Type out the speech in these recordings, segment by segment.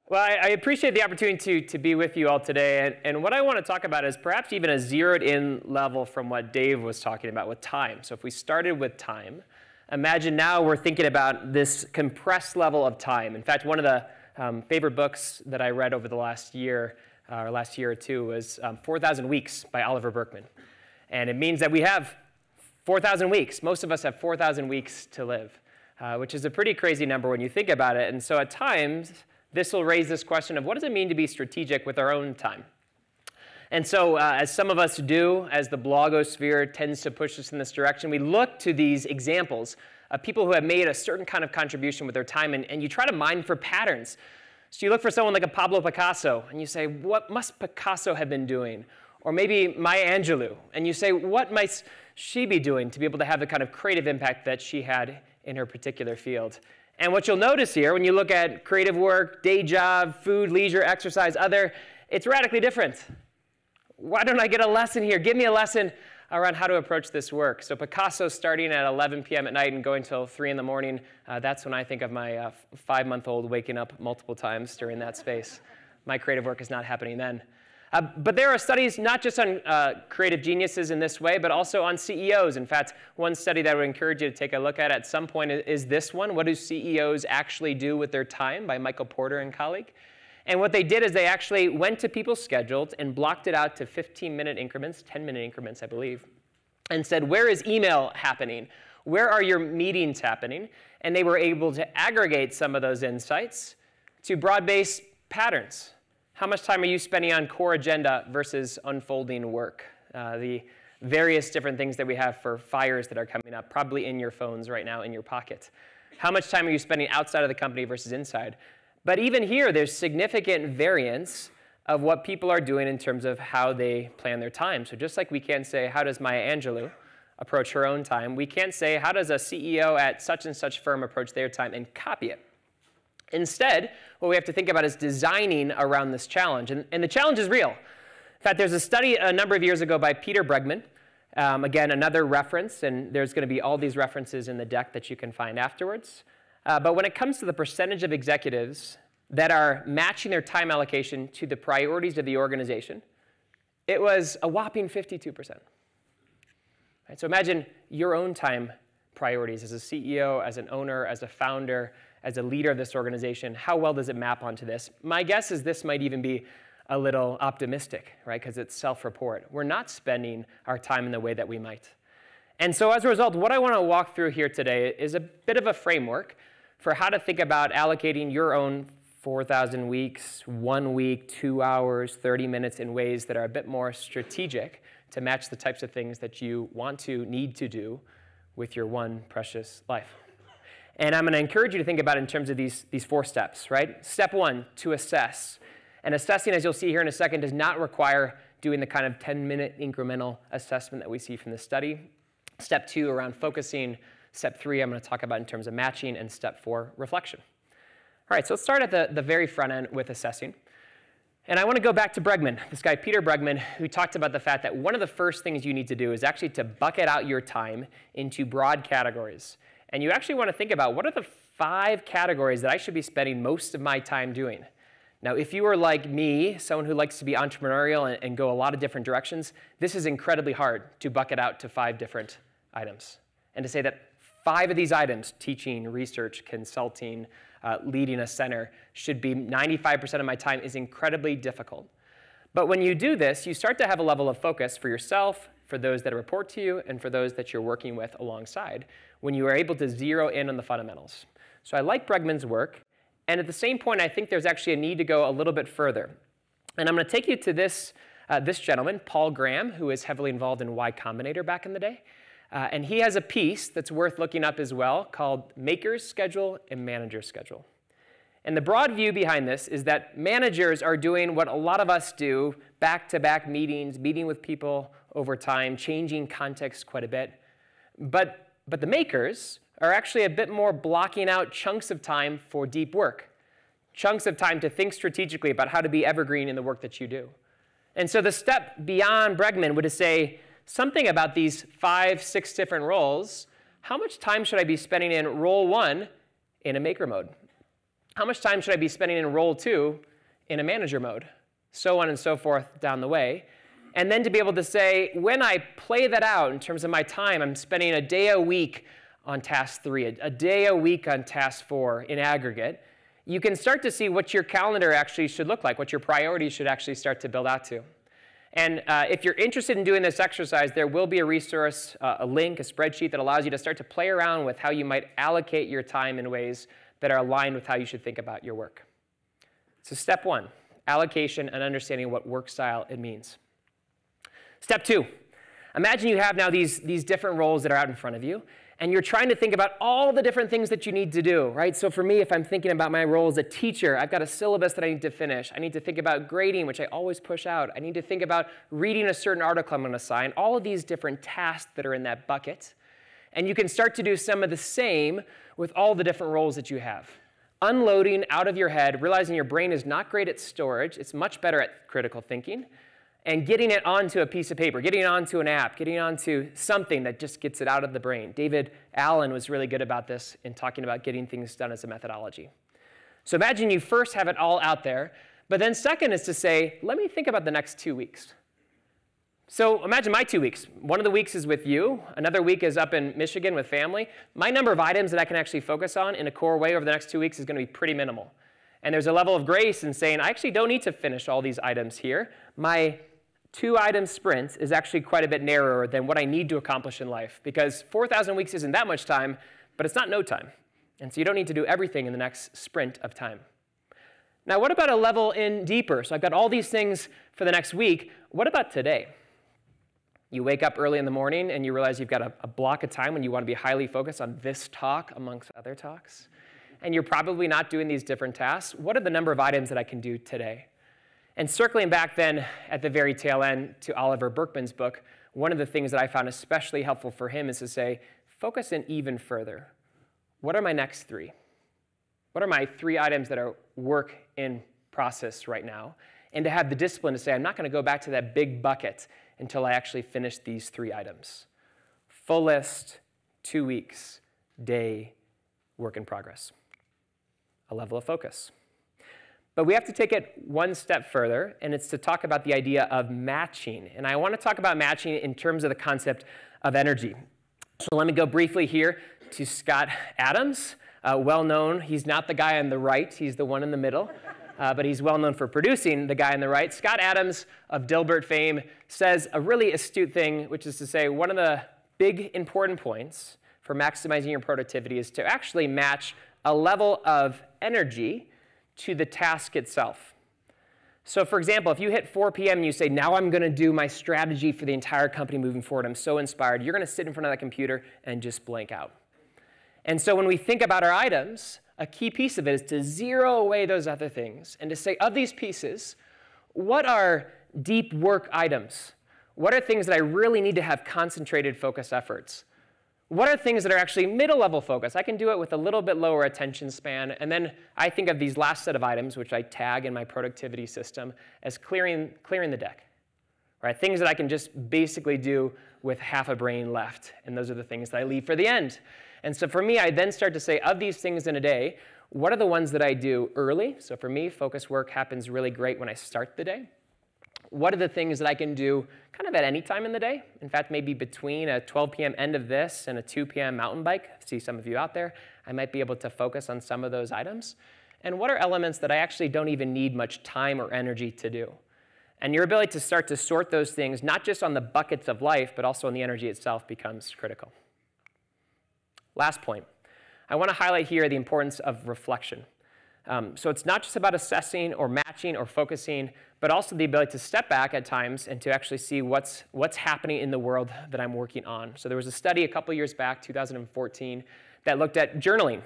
Well, I appreciate the opportunity to be with you all today. And what I want to talk about is perhaps even a zeroed-in level from what Dave was talking about with time. So if we started with time, imagine now we're thinking about this compressed level of time. In fact, one of the favorite books that I read over the last year or two was 4,000 Weeks by Oliver Burkeman. And it means that we have 4,000 weeks. Most of us have 4,000 weeks to live, which is a pretty crazy number when you think about it. And so at times, this will raise this question of what does it mean to be strategic with our own time? And so as some of us do, as the blogosphere tends to push us in this direction, we look to these examples of people who have made a certain kind of contribution with their time, and you try to mine for patterns. So you look for someone like a Pablo Picasso, and you say, what must Picasso have been doing? Or maybe Maya Angelou, and you say, what might she be doing to be able to have the kind of creative impact that she had in her particular field? And what you'll notice here, when you look at creative work, day job, food, leisure, exercise, other, it's radically different. Why don't I get a lesson here? Give me a lesson around how to approach this work. So Picasso starting at 11 p.m. at night and going till 3 in the morning, that's when I think of my 5-month-old waking up multiple times during that space. My creative work is not happening then. But there are studies not just on creative geniuses in this way, but also on CEOs. In fact, one study that I would encourage you to take a look at some point is this one, What Do CEOs Actually Do with Their Time by Michael Porter and colleague. And what they did is they actually went to people's schedules and blocked it out to 15-minute increments, 10-minute increments, I believe, and said, where is email happening? Where are your meetings happening? And they were able to aggregate some of those insights to broad-based patterns. How much time are you spending on core agenda versus unfolding work? The various different things that we have for fires that are coming up, probably in your phones right now in your pocket. How much time are you spending outside of the company versus inside? But even here, there's significant variance of what people are doing in terms of how they plan their time. So just like we can't say, how does Maya Angelou approach her own time, we can't say, how does a CEO at such and such firm approach their time and copy it. Instead, what we have to think about is designing around this challenge. And the challenge is real. In fact, there's a study a number of years ago by Peter Bregman. Again, another reference, and there's going to be all these references in the deck that you can find afterwards. But when it comes to the percentage of executives that are matching their time allocation to the priorities of the organization, it was a whopping 52%. Right? So imagine your own time priorities as a CEO, as an owner, as a founder, as a leader of this organization. How well does it map onto this? My guess is this might even be a little optimistic, right? Because it's self-report. We're not spending our time in the way that we might. And so as a result, what I want to walk through here today is a bit of a framework for how to think about allocating your own 4,000 weeks, 1 week, 2 hours, 30 minutes in ways that are a bit more strategic to match the types of things that you want to, need to do with your one precious life. And I'm going to encourage you to think about it in terms of these 4 steps, right? Step 1, to assess. And assessing, as you'll see here in a second, does not require doing the kind of 10-minute incremental assessment that we see from the study. Step 2, around focusing. Step 3, I'm going to talk about in terms of matching. And step 4, reflection. All right, so let's start at the very front end with assessing. And I want to go back to Bregman, this guy Peter Bregman, who talked about the fact that one of the first things you need to do is actually to bucket out your time into broad categories. And you actually want to think about what are the 5 categories that I should be spending most of my time doing. Now, if you are like me, someone who likes to be entrepreneurial and go a lot of different directions, this is incredibly hard to bucket out to 5 different items. And to say that 5 of these items, teaching, research, consulting, leading a center, should be 95% of my time is incredibly difficult. But when you do this, you start to have a level of focus for yourself, for those that report to you, and for those that you're working with alongside, when you are able to zero in on the fundamentals. So I like Bregman's work, and at the same point, I think there's actually a need to go a little bit further. And I'm going to take you to this gentleman, Paul Graham, who is heavily involved in Y Combinator back in the day. And he has a piece that's worth looking up as well called Maker's Schedule and Manager's Schedule. And the broad view behind this is that managers are doing what a lot of us do, back-to-back meetings, meeting with people over time, changing context quite a bit. But the makers are actually a bit more blocking out chunks of time for deep work, chunks of time to think strategically about how to be evergreen in the work that you do. And so the step beyond Bregman would say something about these 5, 6 different roles. How much time should I be spending in role 1 in a maker mode? How much time should I be spending in role 2 in a manager mode? So on and so forth down the way. And then to be able to say, when I play that out in terms of my time, I'm spending a day a week on task 3, a day a week on task 4 in aggregate, you can start to see what your calendar actually should look like, what your priorities should actually start to build out to. And if you're interested in doing this exercise, there will be a resource, a link, a spreadsheet that allows you to start to play around with how you might allocate your time in ways that are aligned with how you should think about your work. So step 1, allocation and understanding what work style it means. Step 2, imagine you have now these different roles that are out in front of you, and you're trying to think about all the different things that you need to do, right? So for me, if I'm thinking about my role as a teacher, I've got a syllabus that I need to finish. I need to think about grading, which I always push out. I need to think about reading a certain article I'm going to assign, all of these different tasks that are in that bucket. And you can start to do some of the same with all the different roles that you have. Unloading out of your head, realizing your brain is not great at storage. It's much better at critical thinking. And getting it onto a piece of paper, getting it onto an app, getting it onto something that just gets it out of the brain. David Allen was really good about this in talking about getting things done as a methodology. So imagine you first have it all out there, but then second is to say, let me think about the next 2 weeks. So imagine my 2 weeks. One of the weeks is with you. Another week is up in Michigan with family. My number of items that I can actually focus on in a core way over the next 2 weeks is going to be pretty minimal. And there's a level of grace in saying, I actually don't need to finish all these items here. My 2-item sprint is actually quite a bit narrower than what I need to accomplish in life, because 4,000 weeks isn't that much time, but it's not no time. And so you don't need to do everything in the next sprint of time. Now, what about a level in deeper? So I've got all these things for the next week. What about today? You wake up early in the morning and you realize you've got a block of time when you want to be highly focused on this talk amongst other talks. And you're probably not doing these different tasks. What are the number of items that I can do today? And circling back then at the very tail end to Oliver Burkeman's book, one of the things that I found especially helpful for him is to say, focus in even further. What are my next 3? What are my 3 items that are work in process right now? And to have the discipline to say, I'm not going to go back to that big bucket until I actually finish these 3 items. Full list, 2 weeks, day, work in progress. A level of focus. But we have to take it one step further, and it's to talk about the idea of matching. And I want to talk about matching in terms of the concept of energy. So let me go briefly here to Scott Adams, well known. He's not the guy on the right. He's the one in the middle. But he's well known for producing the guy on the right. Scott Adams of Dilbert fame says a really astute thing, which is to say one of the big important points for maximizing your productivity is to actually match a level of energy to the task itself. So for example, if you hit 4 p.m. and you say, now I'm going to do my strategy for the entire company moving forward, I'm so inspired, you're going to sit in front of that computer and just blank out. And so when we think about our items, a key piece of it is to zero away those other things and to say, of these pieces, what are deep work items? What are things that I really need to have concentrated focus efforts? What are things that are actually middle-level focus? I can do it with a little bit lower attention span. And then I think of these last set of items, which I tag in my productivity system, as clearing the deck. Right? Things that I can just basically do with half a brain left. And those are the things that I leave for the end. And so for me, I then start to say, of these things in a day, what are the ones that I do early? So for me, focus work happens really great when I start the day. What are the things that I can do kind of at any time in the day? In fact, maybe between a 12 p.m. end of this and a 2 p.m. mountain bike, I see some of you out there, I might be able to focus on some of those items. And what are elements that I actually don't even need much time or energy to do? And your ability to start to sort those things, not just on the buckets of life, but also on the energy itself, becomes critical. Last point. I want to highlight here the importance of reflection. So it's not just about assessing or matching or focusing, but also the ability to step back at times and to actually see what's happening in the world that I'm working on. So there was a study a couple years back, 2014, that looked at journaling.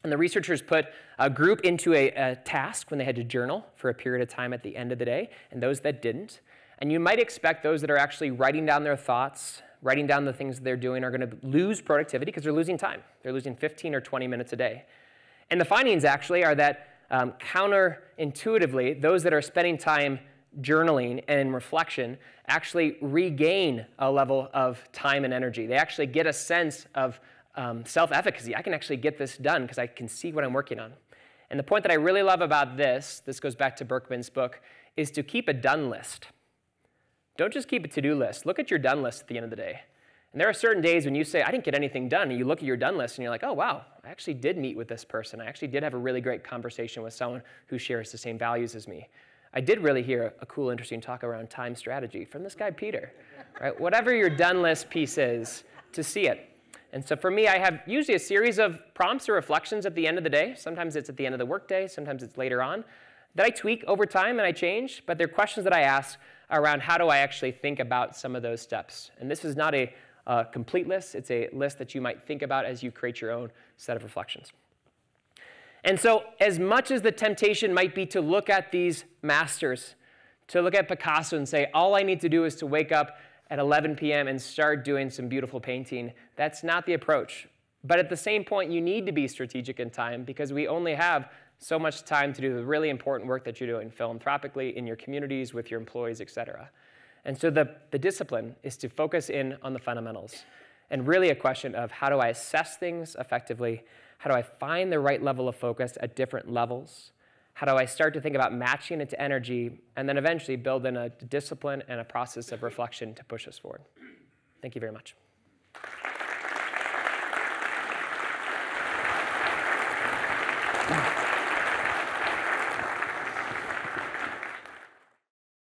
And the researchers put a group into a task when they had to journal for a period of time at the end of the day, and those that didn't. And you might expect those that are actually writing down their thoughts, writing down the things that they're doing, are going to lose productivity because they're losing time. They're losing 15 or 20 minutes a day. And the findings actually are that counterintuitively, those that are spending time journaling and reflection actually regain a level of time and energy. They actually get a sense of self-efficacy. I can actually get this done because I can see what I'm working on. And the point that I really love about this goes back to Berkman's book, is to keep a done list. Don't just keep a to-do list. Look at your done list at the end of the day. And there are certain days when you say, I didn't get anything done, and you look at your done list and you're like, oh, wow, I actually did meet with this person. I actually did have a really great conversation with someone who shares the same values as me. I did really hear a cool, interesting talk around time strategy from this guy, Peter. Right? Whatever your done list piece is, to see it. And so for me, I have usually a series of prompts or reflections at the end of the day. Sometimes it's at the end of the workday. Sometimes it's later on. That I tweak over time and I change. But they're questions that I ask around how do I actually think about some of those steps. And this is not a complete list. It's a list that you might think about as you create your own set of reflections. And so as much as the temptation might be to look at these masters, to look at Picasso and say, all I need to do is to wake up at 11 p.m. and start doing some beautiful painting, that's not the approach. But at the same point, you need to be strategic in time because we only have so much time to do the really important work that you're doing philanthropically, in your communities, with your employees, et cetera. And so the discipline is to focus in on the fundamentals and really a question of how do I assess things effectively? How do I find the right level of focus at different levels? How do I start to think about matching it to energy and then eventually build in a discipline and a process of reflection to push us forward? Thank you very much.